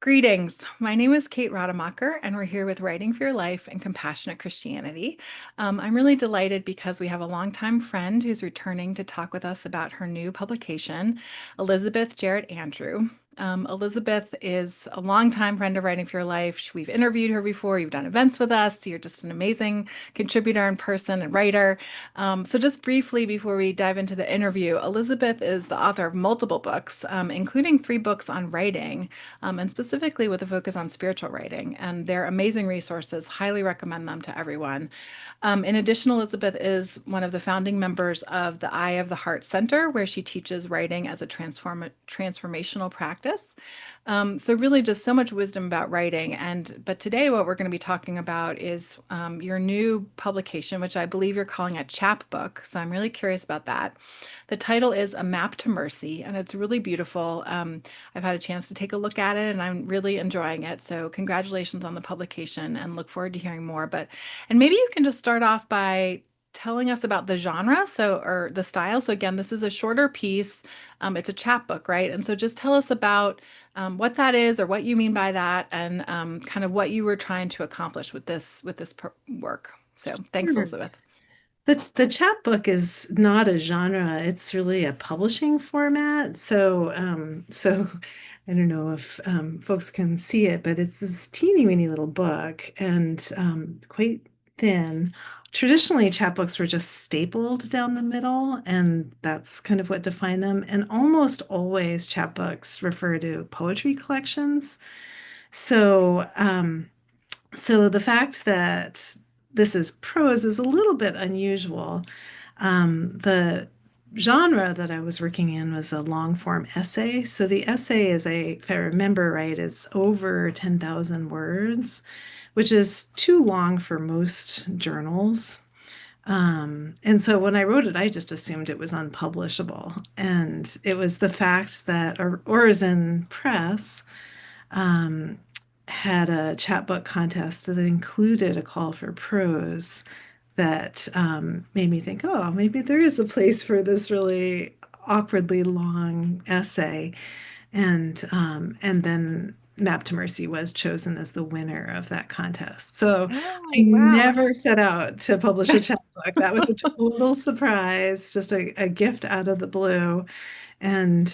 Greetings. My name is Kate Rademacher, and we're here with Writing for Your Life and Compassionate Christianity. I'm really delighted because we have a longtime friend who's returning to talk with us about her new publication, Elizabeth Jarrett Andrew. Elizabeth is a longtime friend of Writing for Your Life. We've interviewed her before. You've done events with us. You're just an amazing contributor in person and writer. So, just briefly before we dive into the interview, Elizabeth is the author of multiple books, including three books on writing, and specifically with a focus on spiritual writing. And they're amazing resources. Highly recommend them to everyone. In addition, Elizabeth is one of the founding members of the Eye of the Heart Center, where she teaches writing as a transformational practice. So really just so much wisdom about writing. But today what we're going to be talking about is your new publication, which I believe you're calling a chapbook. So I'm really curious about that. The title is A Map to Mercy, and it's really beautiful. I've had a chance to take a look at it and I'm really enjoying it. So congratulations on the publication and look forward to hearing more. And maybe you can just start off by telling us about the genre, or the style. So again, this is a shorter piece. It's a chapbook, right? And so just tell us about what that is, or what you mean by that, and kind of what you were trying to accomplish with this work. So thanks, Sure. Elizabeth. The chapbook is not a genre, it's really a publishing format. So I don't know if folks can see it, but it's this teeny weeny little book and quite thin. Traditionally, chapbooks were just stapled down the middle, and that's kind of what defined them. And almost always chapbooks refer to poetry collections. So, so the fact that this is prose is a little bit unusual. The genre that I was working in was a long form essay. So the essay is if I remember right, is over 10,000 words, which is too long for most journals. And so when I wrote it, I just assumed it was unpublishable. And it was the fact that Orison Press um, had a chapbook contest that included a call for prose that made me think, oh, maybe there is a place for this really awkwardly long essay. And then Map to Mercy was chosen as the winner of that contest. So I Oh, wow. never set out to publish a chapbook. That was a total surprise, just a gift out of the blue. And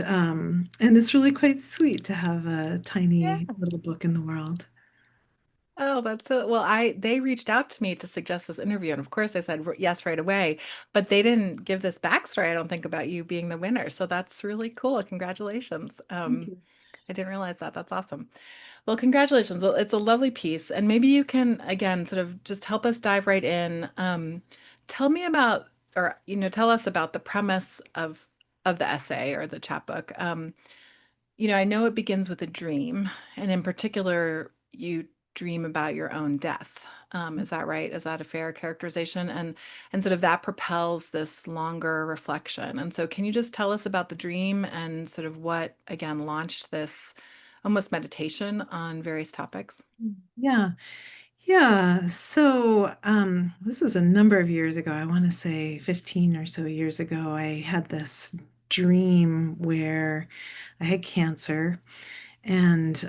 it's really quite sweet to have a Yeah. tiny little book in the world. Oh, that's so well. They reached out to me to suggest this interview, and of course I said yes right away. But they didn't give this backstory, I don't think, about you being the winner. So that's really cool. Congratulations. Thank you. I didn't realize that. That's awesome. Well, congratulations. Well, it's a lovely piece, and maybe you can again sort of just help us dive right in. Tell me about, or tell us about the premise of the essay or the chapbook. I know it begins with a dream, and in particular, you dream about your own death. Is that right? Is that a fair characterization? And sort of that propels this longer reflection. And so, can you just tell us about the dream and sort of what again launched this almost meditation on various topics? Yeah. Yeah. So this was a number of years ago. I want to say 15 or so years ago. I had this dream where I had cancer and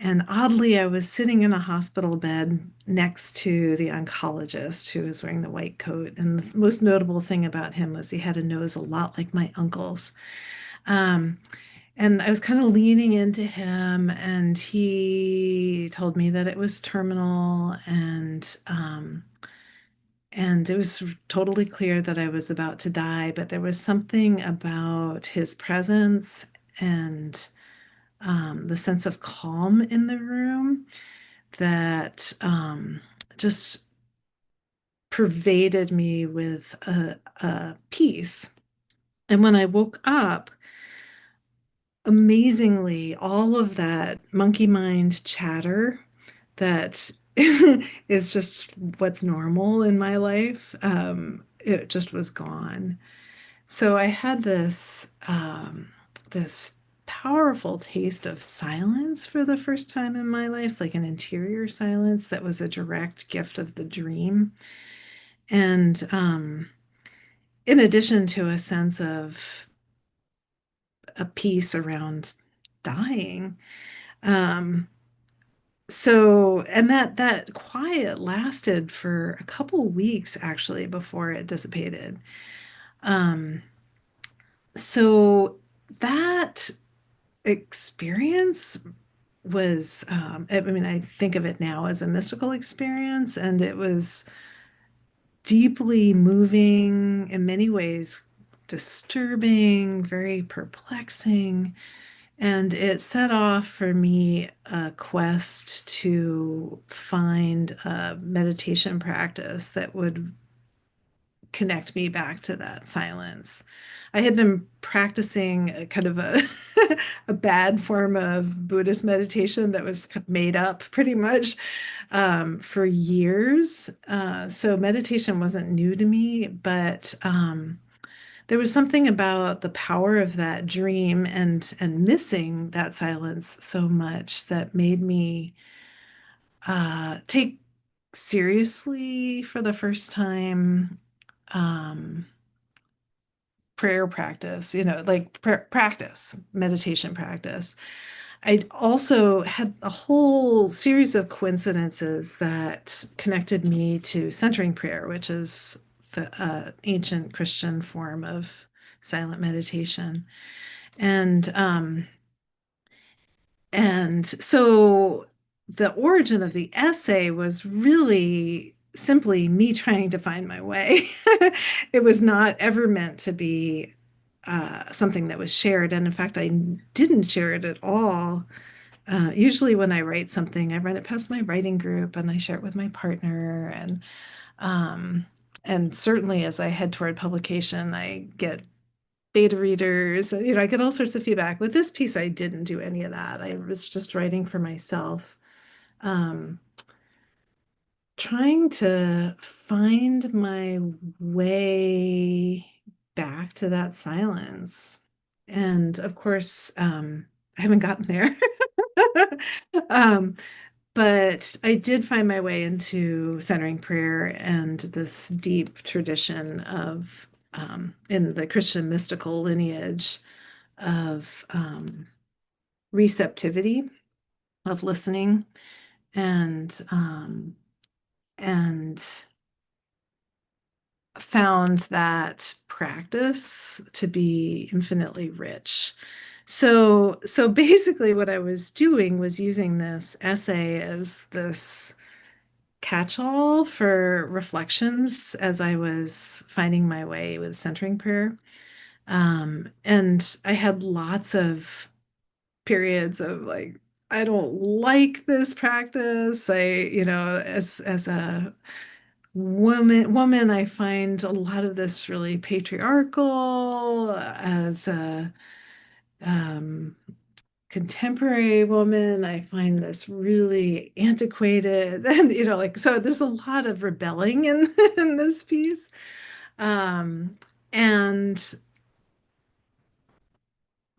and oddly I was sitting in a hospital bed next to the oncologist who was wearing the white coat. And the most notable thing about him was he had a nose a lot like my uncle's. Um, And I was kind of leaning into him, and he told me that it was terminal, and it was totally clear that I was about to die. But there was something about his presence and the sense of calm in the room that just pervaded me with a peace. And when I woke up, amazingly, all of that monkey mind chatter that is just what's normal in my life, it just was gone. So I had this powerful taste of silence for the first time in my life, like an interior silence that was a direct gift of the dream. And in addition to a sense of a peace around dying. Um, and that quiet lasted for a couple weeks actually before it dissipated. Um, so that experience was, I mean, I think of it now as a mystical experience, and it was deeply moving in many ways, disturbing, very perplexing. And it set off for me a quest to find a meditation practice that would connect me back to that silence. I had been practicing a kind of a a bad form of Buddhist meditation that was made up pretty much for years. So meditation wasn't new to me, but there was something about the power of that dream and missing that silence so much that made me take seriously for the first time um, prayer practice, like practice, meditation practice. I also had a whole series of coincidences that connected me to centering prayer, which is the ancient Christian form of silent meditation. And so the origin of the essay was really simply me trying to find my way. It was not ever meant to be something that was shared. And in fact, I didn't share it at all. Usually, when I write something, I run it past my writing group and I share it with my partner. Um, and certainly, as I head toward publication, I get beta readers. I get all sorts of feedback. With this piece, I didn't do any of that. I was just writing for myself, um, trying to find my way back to that silence. And of course, I haven't gotten there. Um, but I did find my way into centering prayer and this deep tradition of, in the Christian mystical lineage, of receptivity, of listening, and found that practice to be infinitely rich. So basically what I was doing was using this essay as this catch-all for reflections as I was finding my way with centering prayer. And I had lots of periods of like, I don't like this practice. As a woman, I find a lot of this really patriarchal. As a um, contemporary woman, I find this really antiquated, and like, so there's a lot of rebelling in in this piece. And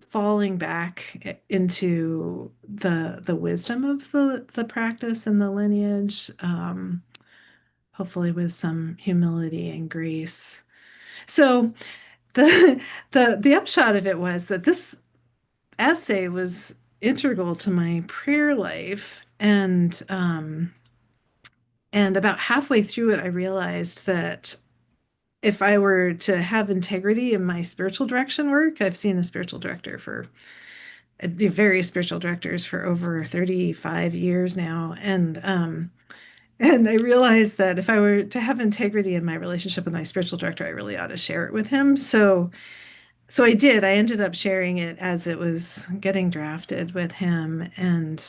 falling back into the wisdom of the practice and the lineage, hopefully with some humility and grace. So the the upshot of it was that this essay was integral to my prayer life, and about halfway through it, I realized that if I were to have integrity in my spiritual direction work, I've seen a spiritual director for various spiritual directors for over 35 years now. And I realized that if I were to have integrity in my relationship with my spiritual director, I really ought to share it with him. So I did. I ended up sharing it as it was getting drafted with him. And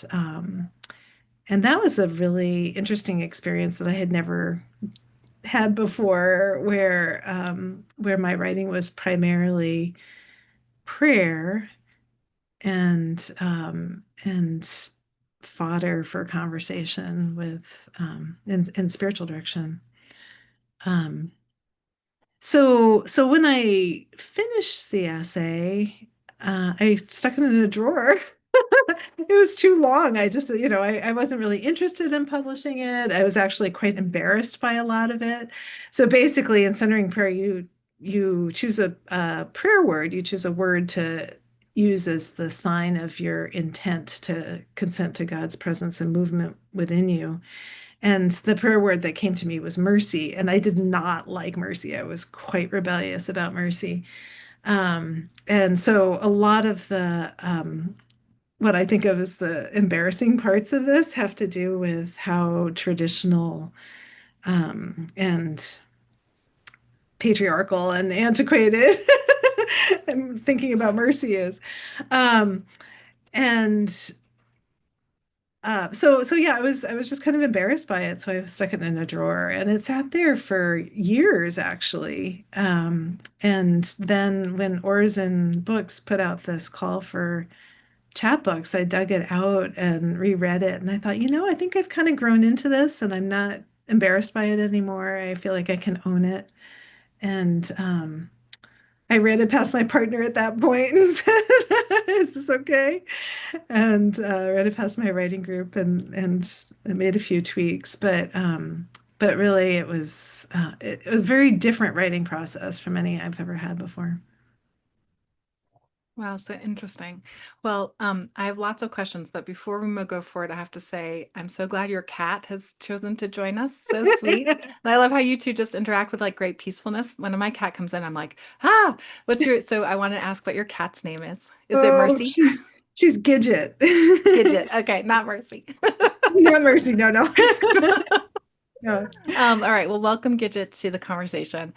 that was a really interesting experience that I had never had before, where my writing was primarily prayer and fodder for conversation with in spiritual direction. Um, so when I finished the essay, I stuck it in a drawer. It was too long. I just, I wasn't really interested in publishing it. I was actually quite embarrassed by a lot of it. So basically, in centering prayer, you choose a prayer word. You choose a word to use as the sign of your intent to consent to God's presence and movement within you. And the prayer word that came to me was mercy. And I did not like mercy. I was quite rebellious about mercy. And so a lot of the what I think of as the embarrassing parts of this have to do with how traditional and patriarchal and antiquated I'm thinking about mercy is. Um, and so yeah, I was just kind of embarrassed by it, so I stuck it in a drawer, and it sat there for years actually. And then when Orson Books put out this call for chapbooks, I dug it out and reread it, and I thought, I think I've kind of grown into this, and I'm not embarrassed by it anymore. I feel like I can own it, and I ran it past my partner at that point and said, "Is this okay?" And ran it past my writing group and I made a few tweaks, but really it was a very different writing process from any I've ever had before. Wow, so interesting. Well, I have lots of questions, but before we go forward, I have to say I'm so glad your cat has chosen to join us. So sweet. And I love how you two just interact with like great peacefulness. When my cat comes in, I'm like, ah, what's your, so I want to ask what your cat's name is. Is it Oh, Mercy? she's Gidget. Gidget. Okay, not Mercy. Not Mercy, no, no. No. All right. Well, welcome, Gidget, to the conversation.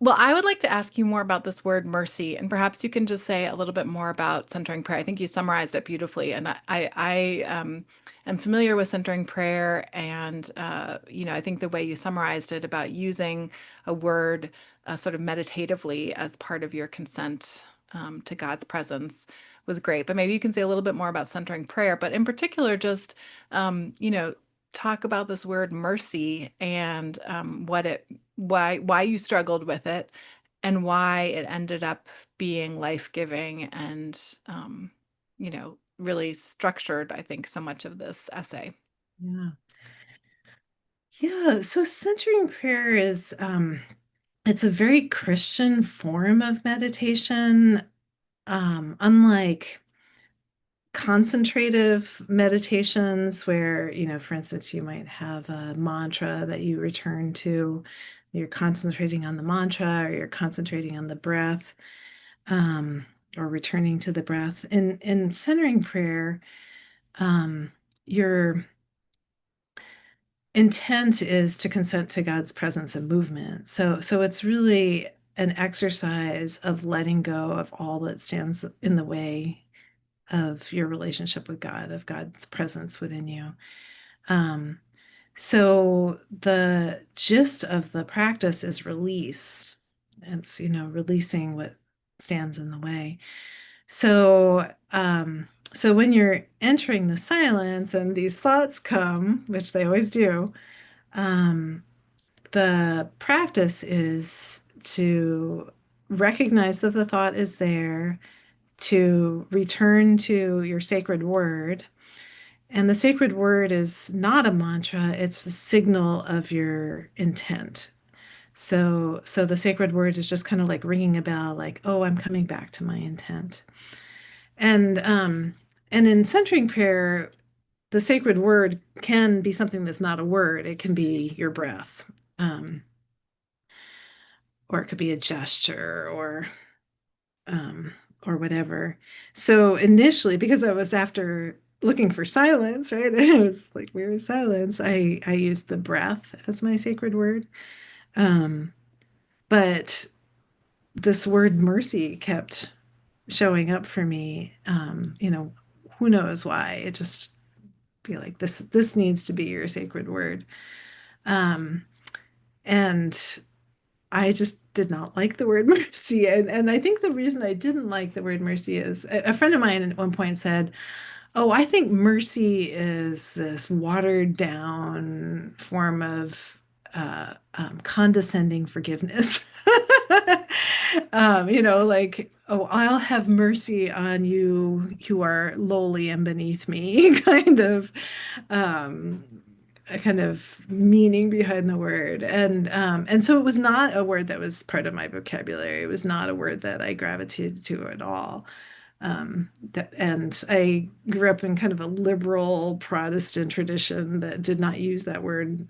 Well, I would like to ask you more about this word mercy, and perhaps you can just say a little bit more about centering prayer. I think you summarized it beautifully, and I am familiar with centering prayer, and I think the way you summarized it about using a word sort of meditatively as part of your consent to God's presence was great. But maybe you can say a little bit more about centering prayer, but in particular, just talk about this word mercy and why you struggled with it and why it ended up being life-giving and really structured, I think, so much of this essay. Yeah. Yeah. So centering prayer is it's a very Christian form of meditation. Unlike concentrative meditations where, for instance, you might have a mantra that you return to. You're concentrating on the mantra or you're concentrating on the breath, um, or returning to the breath. In centering prayer, your intent is to consent to God's presence and movement. So it's really an exercise of letting go of all that stands in the way of your relationship with God, of God's presence within you. Um, so the gist of the practice is release. It's, releasing what stands in the way. So when you're entering the silence and these thoughts come, which they always do, um, the practice is to recognize that the thought is there, to return to your sacred word. And the sacred word is not a mantra, it's the signal of your intent. So the sacred word is just kind of like ringing a bell, like, oh, I'm coming back to my intent. And and in centering prayer, the sacred word can be something that's not a word. It can be your breath. Um, or it could be a gesture um, or whatever. So initially, because I was after looking for silence, right? I was like, where is silence? I used the breath as my sacred word. Um, but this word mercy kept showing up for me. Who knows why? It just feel like this needs to be your sacred word. Um, and I just did not like the word mercy. And I think the reason I didn't like the word mercy is a friend of mine at one point said, oh, I think mercy is this watered down form of condescending forgiveness. Like, oh, I'll have mercy on you who are lowly and beneath me, kind of. Um, a kind of meaning behind the word. And so it was not a word that was part of my vocabulary. It was not a word that I gravitated to at all. And I grew up in kind of a liberal Protestant tradition that did not use that word,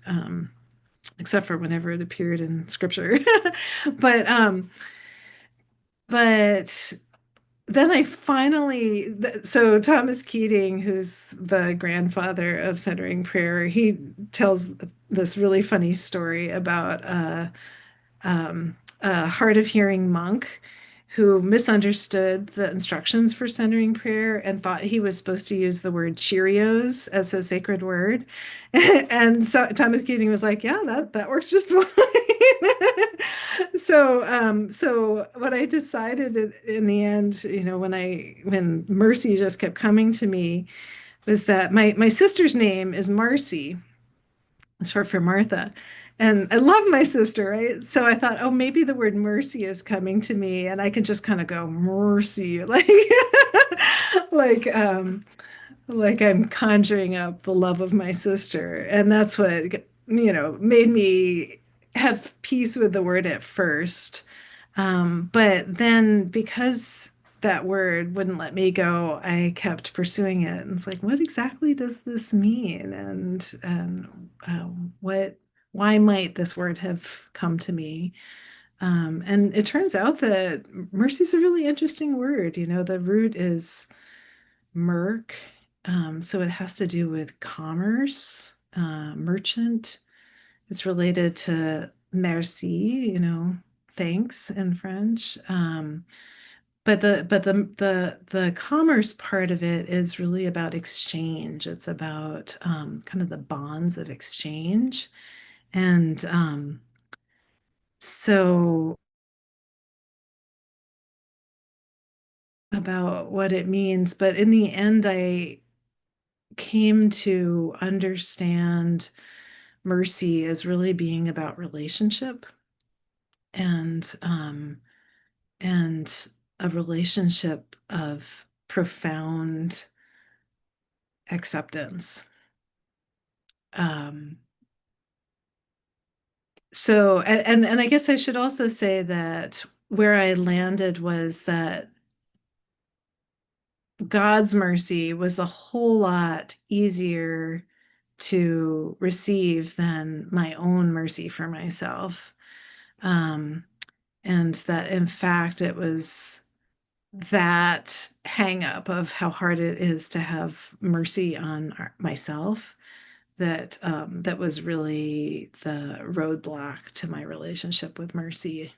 except for whenever it appeared in scripture. But but then I finally, so Thomas Keating, who's the grandfather of centering prayer, he tells this really funny story about a hard of hearing monk who misunderstood the instructions for centering prayer and thought he was supposed to use the word Cheerios as a sacred word. And so Thomas Keating was like, yeah, that works just fine. So what I decided in the end, when Mercy just kept coming to me, was that my sister's name is Marcy. It's short for Martha. And I love my sister, right? So I thought, oh, maybe the word mercy is coming to me, and I can just kind of go mercy, like like I'm conjuring up the love of my sister. And that's what, made me have peace with the word at first. But then because that word wouldn't let me go, I kept pursuing it. And it's like, what exactly does this mean? And why might this word have come to me? And it turns out that mercy is a really interesting word. The root is merc, so it has to do with commerce, merchant. It's related to merci, thanks in French. But the commerce part of it is really about exchange. It's about kind of the bonds of exchange. And so about what it means, but in the end, I came to understand mercy as really being about relationship and um, and a relationship of profound acceptance. Um, and I guess I should also say that where I landed was that God's mercy was a whole lot easier to receive than my own mercy for myself. Um, and that in fact it was that hang up of how hard it is to have mercy on myself that was really the roadblock to my relationship with mercy.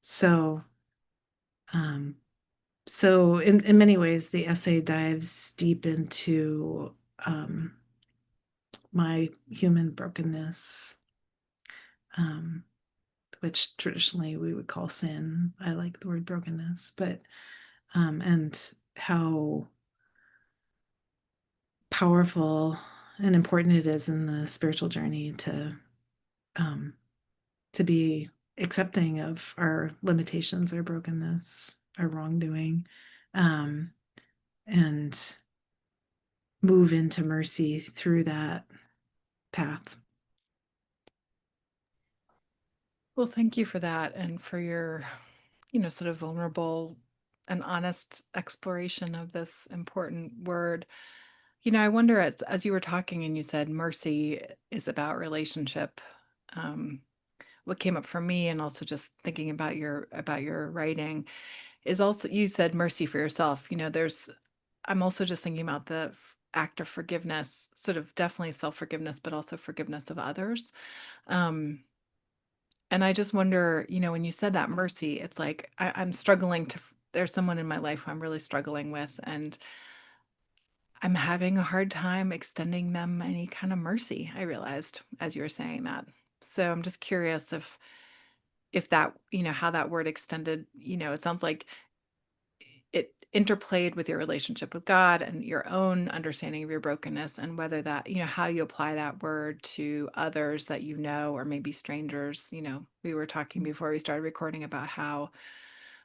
So um, so in many ways, the essay dives deep into my human brokenness, um, which traditionally we would call sin. I like the word brokenness, but and how powerful and important it is in the spiritual journey um, to be accepting of our limitations, our brokenness, our wrongdoing, um, and move into mercy through that path. Well, thank you for that and for your, sort of vulnerable and honest exploration of this important word. I wonder as you were talking and you said mercy is about relationship. Um, what came up for me, and also just thinking about your writing, is also you said mercy for yourself. There's I'm also just thinking about the act of forgiveness, sort of definitely self forgiveness, but also forgiveness of others. Um, And I just wonder, when you said that mercy, it's like I'm struggling there's someone in my life who I'm really struggling with, and I'm having a hard time extending them any kind of mercy, I realized as you were saying that. So I'm just curious if that, how that word extended, it sounds like it interplayed with your relationship with God and your own understanding of your brokenness, and whether that, how you apply that word to others that or maybe strangers. We were talking before we started recording about how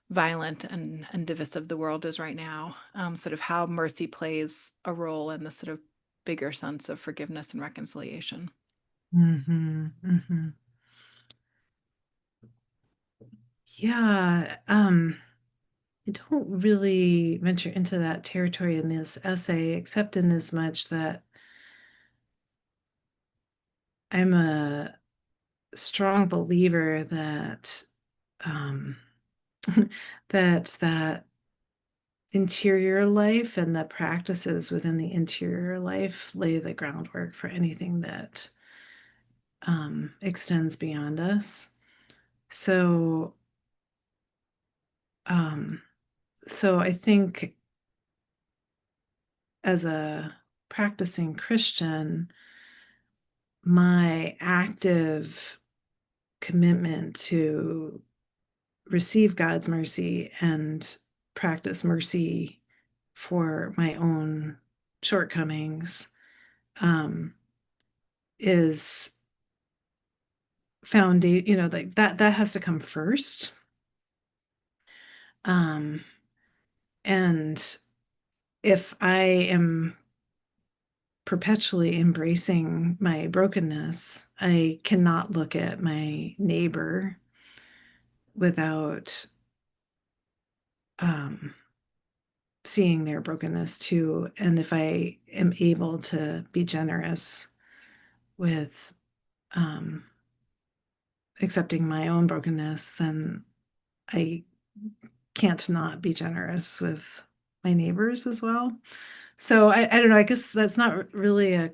violent and divisive the world is right now, sort of how mercy plays a role in the sort of bigger sense of forgiveness and reconciliation. Hmm. Hmm. Yeah. I don't really venture into that territory in this essay, except in as much that I'm a strong believer that um, that interior life and the practices within the interior life lay the groundwork for anything that extends beyond us. So, um, so I think as a practicing Christian, my active commitment to receive God's mercy and practice mercy for my own shortcomings um, is like that has to come first. Um, and if I am perpetually embracing my brokenness, I cannot look at my neighbor without um, seeing their brokenness too. And if I am able to be generous with um, accepting my own brokenness, then I can't not be generous with my neighbors as well. So I don't know. I guess that's not really a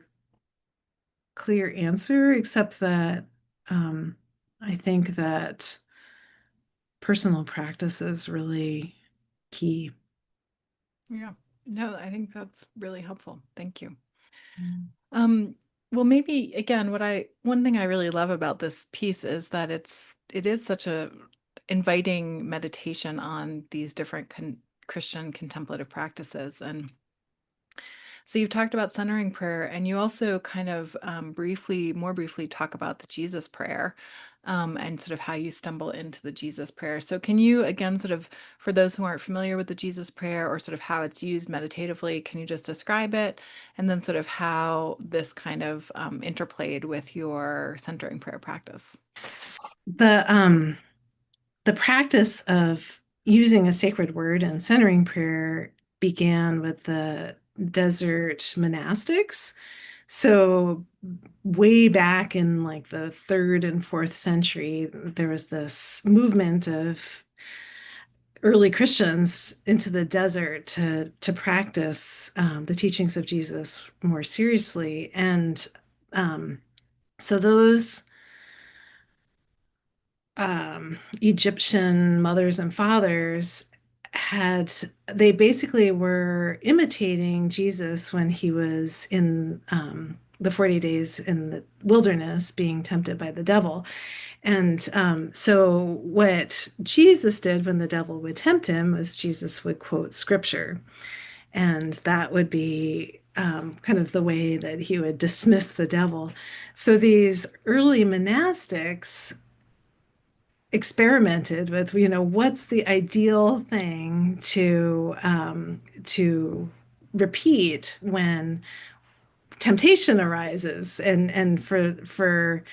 clear answer, except that um, I think that personal practice is really key. Yeah. No, I think that's really helpful. Thank you. Mm. Um, well, maybe again, one thing I really love about this piece is that it is such a inviting meditation on these different Christian contemplative practices. And so you've talked about centering prayer, and you also kind of more briefly talk about the Jesus prayer, and sort of how you stumble into the Jesus prayer. So can you again, sort of, for those who aren't familiar with the Jesus prayer or sort of how it's used meditatively, can you just describe it, and then sort of how this kind of interplayed with your centering prayer practice? The the practice of using a sacred word and centering prayer began with the desert monastics. So way back in like the third and fourth century, there was this movement of early Christians into the desert to practice the teachings of Jesus more seriously. And so those Egyptian mothers and fathers they basically were imitating Jesus when he was in the 40 days in the wilderness being tempted by the devil. And so, what Jesus did when the devil would tempt him was Jesus would quote scripture. And that would be kind of the way that he would dismiss the devil. So, these early monastics experimented with, what's the ideal thing to repeat when temptation arises, and for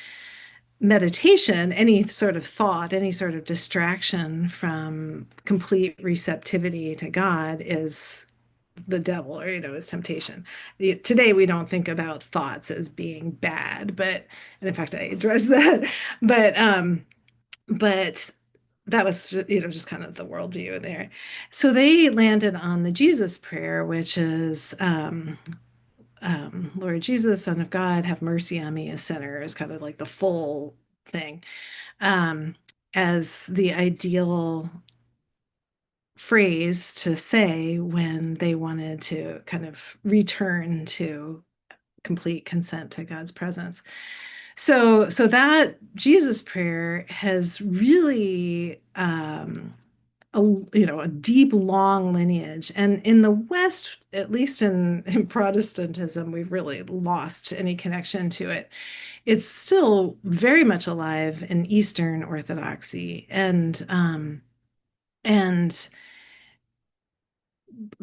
meditation, any sort of thought, any sort of distraction from complete receptivity to God is the devil, or is temptation. Today we don't think about thoughts as being bad, and in fact I address that, but but that was just kind of the worldview there. So they landed on the Jesus prayer, which is Lord Jesus, Son of God, have mercy on me, a sinner, is kind of like the full thing, um, as the ideal phrase to say when they wanted to kind of return to complete consent to God's presence. So that Jesus prayer has really a a deep, long lineage. And in the West, at least in Protestantism, we've really lost any connection to it. It's still very much alive in Eastern Orthodoxy, and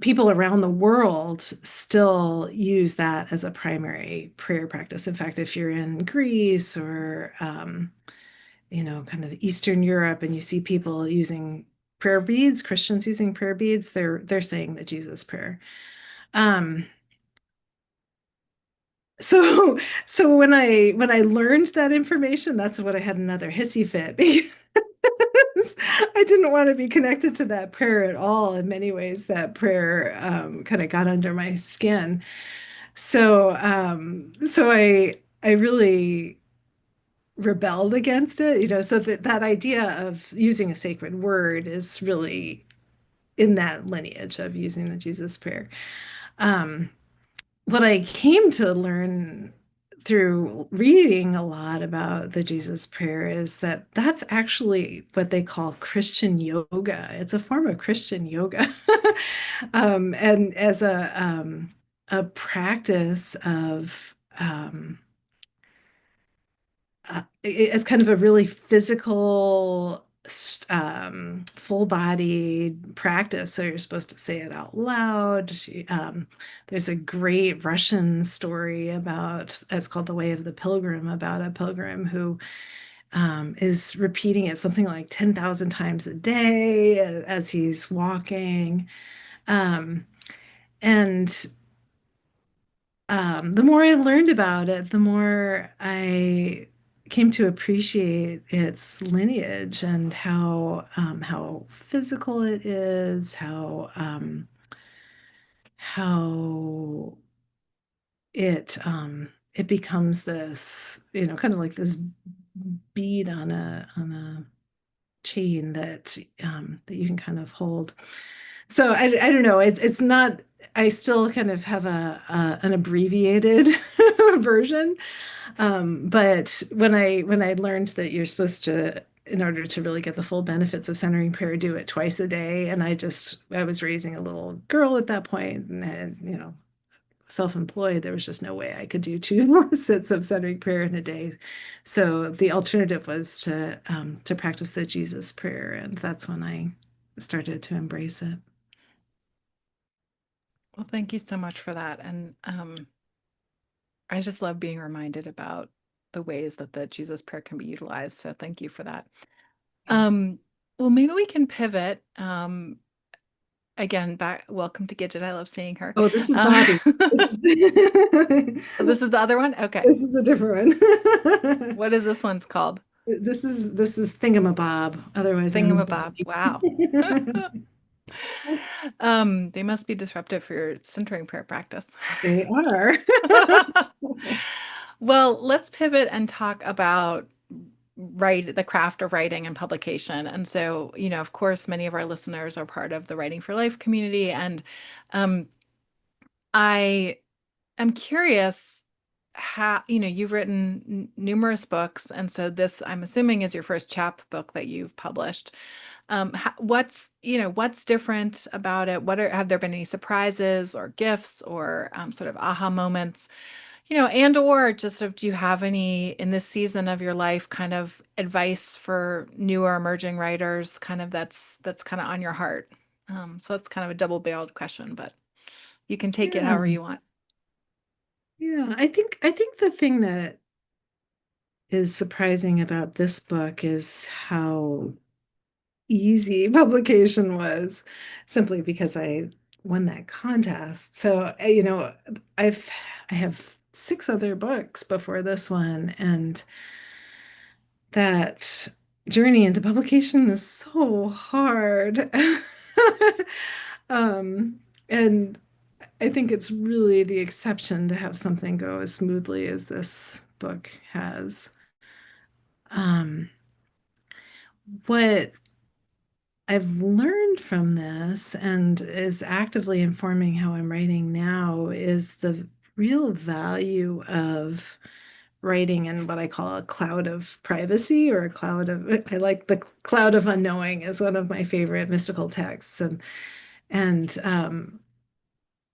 people around the world still use that as a primary prayer practice. In fact, if you're in Greece or kind of Eastern Europe, and you see people using prayer beads, Christians using prayer beads, they're saying the Jesus prayer. Um, so when I learned that information, that's what I had another hissy fit because I didn't want to be connected to that prayer at all. In many ways, that prayer kind of got under my skin. So I really rebelled against it, so that idea of using a sacred word is really in that lineage of using the Jesus prayer. Um, what I came to learn through reading a lot about the Jesus prayer is that that's actually what they call Christian yoga. It's a form of Christian yoga. And as a practice of as kind of a really physical, full-bodied practice. So you're supposed to say it out loud. There's a great Russian story about, it's called The Way of the Pilgrim, about a pilgrim who is repeating it something like 10,000 times a day as he's walking. Um, and the more I learned about it, the more I came to appreciate its lineage and how physical it is, how it becomes this, kind of like this bead on a chain that you can kind of hold. So I don't know. It's not. I still kind of have an abbreviated version. But when I learned that you're supposed to, in order to really get the full benefits of centering prayer, do it twice a day, and I was raising a little girl at that point, and had, self-employed, there was just no way I could do two more sets of centering prayer in a day. So the alternative was to practice the Jesus prayer, and that's when I started to embrace it. Well, thank you so much for that. And I just love being reminded about the ways that the Jesus prayer can be utilized. So thank you for that. Yeah. Um, well, maybe we can pivot. Again, back, welcome to Gidget. I love seeing her. Oh, this is Um, Bobby. This is this is the other one? Okay. this is a different one. What is this one's called? This is Thingamabob, otherwise known as Thingamabob. Bobby. Wow. They must be disruptive for your centering prayer practice. They are. Well, let's pivot and talk about the craft of writing and publication. And so, of course, many of our listeners are part of the Writing for Life community. And um, I am curious how, you've written numerous books. And so this, I'm assuming, is your first chapbook that you've published. What's different about it? Have there been any surprises or gifts or sort of aha moments? And or just do you have any in this season of your life kind of advice for newer emerging writers, kind of that's kind of on your heart? So that's kind of a double-barreled question, but you can take it however Yeah. you want. Yeah. I think the thing that is surprising about this book is how easy publication was, simply because I won that contest. So, I've I have six other books before this one, and that journey into publication is so hard. Um, and I think it's really the exception to have something go as smoothly as this book has. Um, what I've learned from this and is actively informing how I'm writing now is the real value of writing in what I call a cloud of privacy, or a cloud of, I like the cloud of unknowing is one of my favorite mystical texts. And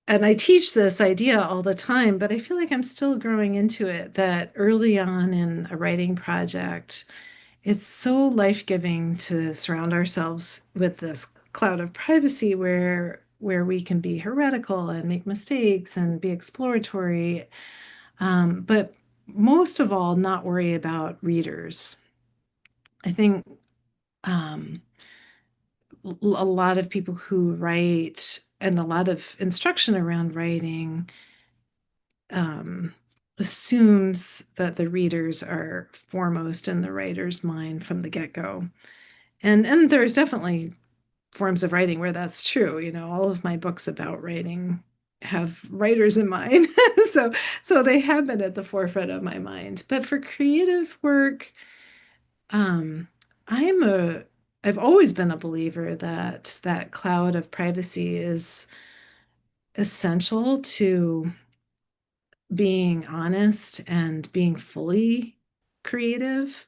I teach this idea all the time, but I feel like I'm still growing into it, that early on in a writing project, it's so life-giving to surround ourselves with this cloud of privacy where where we can be heretical and make mistakes and be exploratory, but most of all, not worry about readers. I think um, a lot of people who write and a lot of instruction around writing um, assumes that the readers are foremost in the writer's mind from the get-go. And there's definitely forms of writing where that's true. You know, all of my books about writing have writers in mind. So they have been at the forefront of my mind. But for creative work, um, I'm a I've always been a believer that that cloud of privacy is essential to being honest and being fully creative.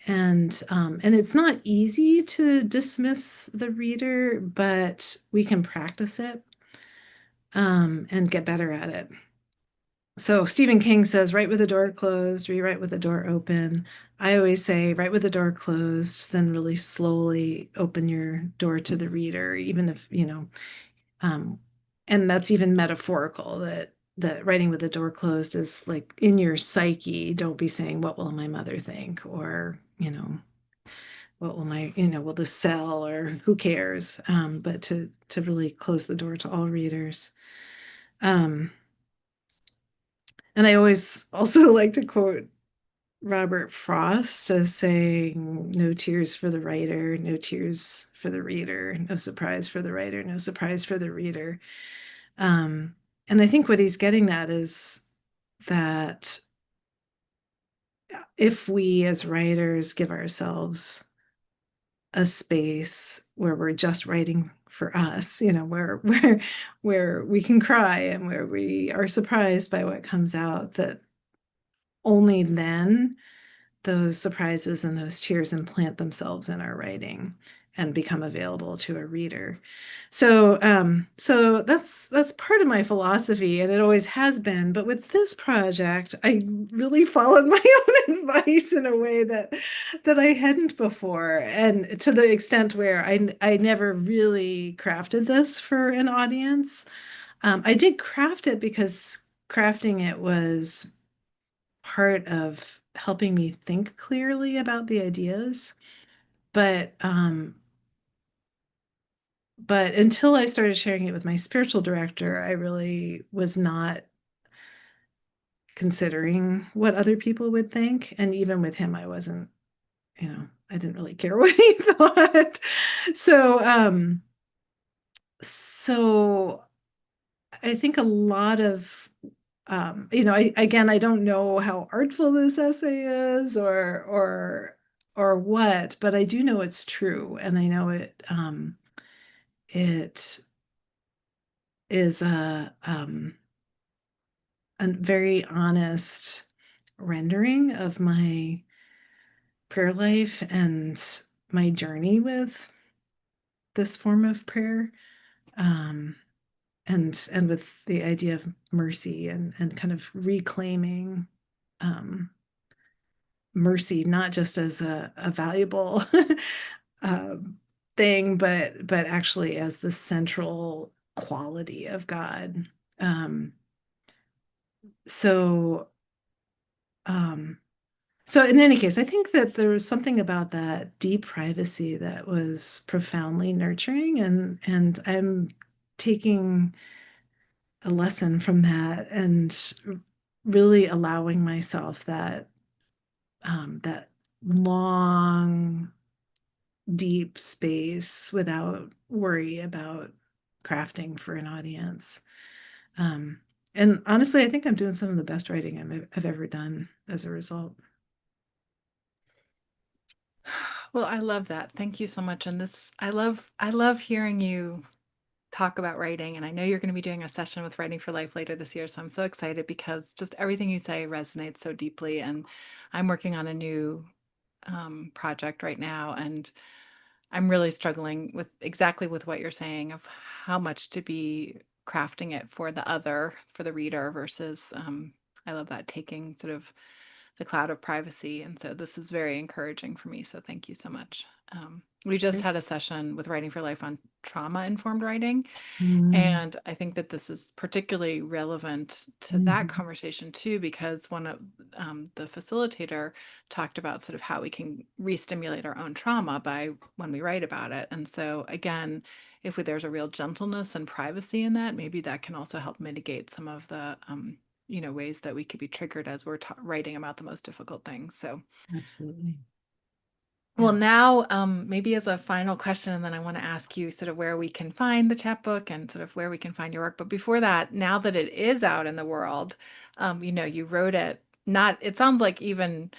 And it's not easy to dismiss the reader, but we can practice it and get better at it. So Stephen King says, write with the door closed, rewrite with the door open. I always say, write with the door closed, then really slowly open your door to the reader, even if, um, and that's even metaphorical that writing with the door closed is like in your psyche. Don't be saying, what will my mother think? Or, what will will this sell or who cares? But to really close the door to all readers. Um, and I always also like to quote Robert Frost as saying, no tears for the writer, no tears for the reader, no surprise for the writer, no surprise for the reader. Um, and I think what he's getting at is that if we as writers give ourselves a space where we're just writing for us, where we can cry and where we are surprised by what comes out, that only then those surprises and those tears implant themselves in our writing and become available to a reader. So that's part of my philosophy, and it always has been. But with this project, I really followed my own advice in a way that I hadn't before, and to the extent where I never really crafted this for an audience. I did craft it because crafting it was part of helping me think clearly about the ideas. But but until I started sharing it with my spiritual director, I really was not considering what other people would think. And even with him, I wasn't, I didn't really care what he thought. So so I think a lot of again, I don't know how artful this essay is or what, but I do know it's true, and I know it is a very honest rendering of my prayer life and my journey with this form of prayer. Um, and with the idea of mercy and kind of reclaiming um, mercy not just as a valuable um, thing, but actually as the central quality of God. Um, so um, so in any case, I think that there was something about that deep privacy that was profoundly nurturing, and I'm taking a lesson from that and really allowing myself that long deep space without worry about crafting for an audience. Um, and honestly, I think I'm doing some of the best writing I've ever done as a result. Well, I love that. Thank you so much. And I love hearing you talk about writing. And I know you're going to be doing a session with Writing for Life later this year. So I'm so excited because just everything you say resonates so deeply. And I'm working on a new project right now, and I'm really struggling with exactly with what you're saying of how much to be crafting it for the other, for the reader versus I love that taking sort of the cloud of privacy. And so this is very encouraging for me. So thank you so much. We just Great. had a session with Writing for Life on trauma informed writing. Mm, And I think that this is particularly relevant to that mhm. conversation too, because one of the facilitator talked about sort of how we can re-stimulate our own trauma by when we write about it. And so again, if there's a real gentleness and privacy in that, maybe that can also help mitigate some of the ways that we could be triggered as we're writing about the most difficult things. So Absolutely. well, Yeah. now, maybe as a final question, and then I want to ask you sort of where we can find the chapbook and sort of where we can find your work. But before that, now that it is out in the world, you wrote it, not, it sounds like even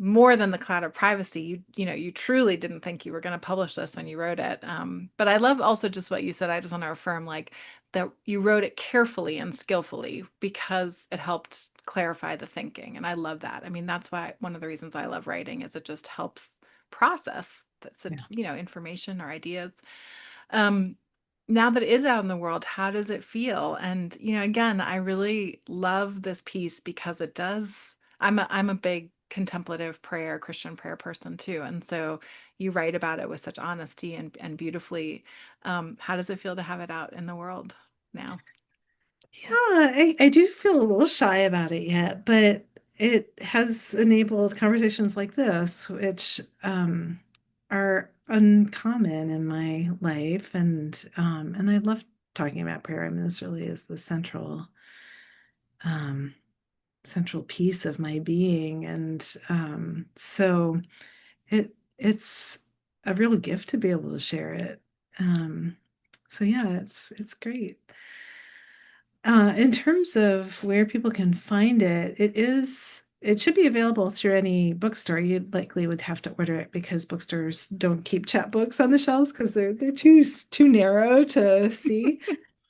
more than the cloud of privacy. You truly didn't think you were going to publish this when you wrote it. But I love also just what you said. I just want to affirm like that you wrote it carefully and skillfully because it helped clarify the thinking. And I love that. I mean, that's why one of the reasons I love writing is it just helps process that's Yeah. information or ideas. Um, now that it is out in the world, how does it feel? And again, I really love this piece because it does. I'm a big contemplative prayer, Christian prayer person too, and so you write about it with such honesty and beautifully. How does it feel to have it out in the world now? Yeah, I do feel a little shy about it yet, but it has enabled conversations like this, which are uncommon in my life, and I love talking about prayer. I mean, this really is the um, central piece of my being, and so it's a real gift to be able to share it. Um, so yeah, it's great. In terms of where people can find it, it should be available through any bookstore. You likely would have to order it because bookstores don't keep chapbooks on the shelves because they're too narrow to see.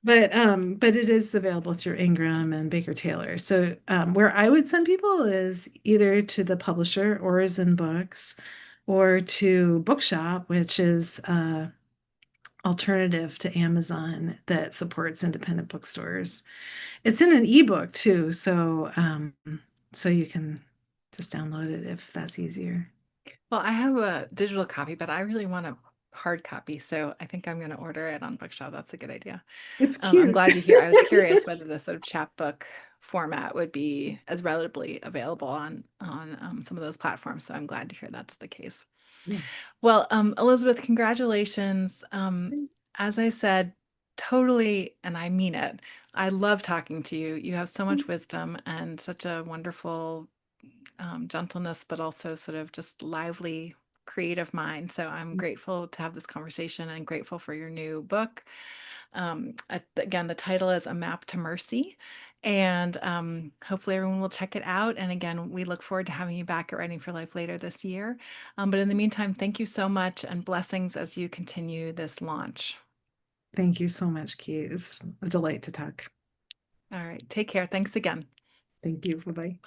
But it is available through Ingram and Baker Taylor. So where I would send people is either to the publisher, Orison Books, or to Bookshop, which is alternative to Amazon that supports independent bookstores. It's in an ebook too, so you can just download it if that's easier. Well, I have a digital copy, but I really want a hard copy, so I think I'm going to order it on Bookshop. That's a good idea. It's I'm cute. glad to hear. I was curious whether the sort of chapbook format would be as relatively available on some of those platforms. So I'm glad to hear that's the case. Yeah. Well, Elizabeth, congratulations. As I said, totally, and I mean it. I love talking to you. You have so much wisdom and such a wonderful gentleness, but also sort of just lively, creative mind. So I'm grateful to have this conversation and grateful for your new book. Again, the title is A Map to Mercy. And hopefully everyone will check it out. And again, we look forward to having you back at Writing for Life later this year. But in the meantime, thank you so much and blessings as you continue this launch. Thank you so much, Kate. It's a delight to talk. All right, take care. Thanks again. Thank you. Bye-bye.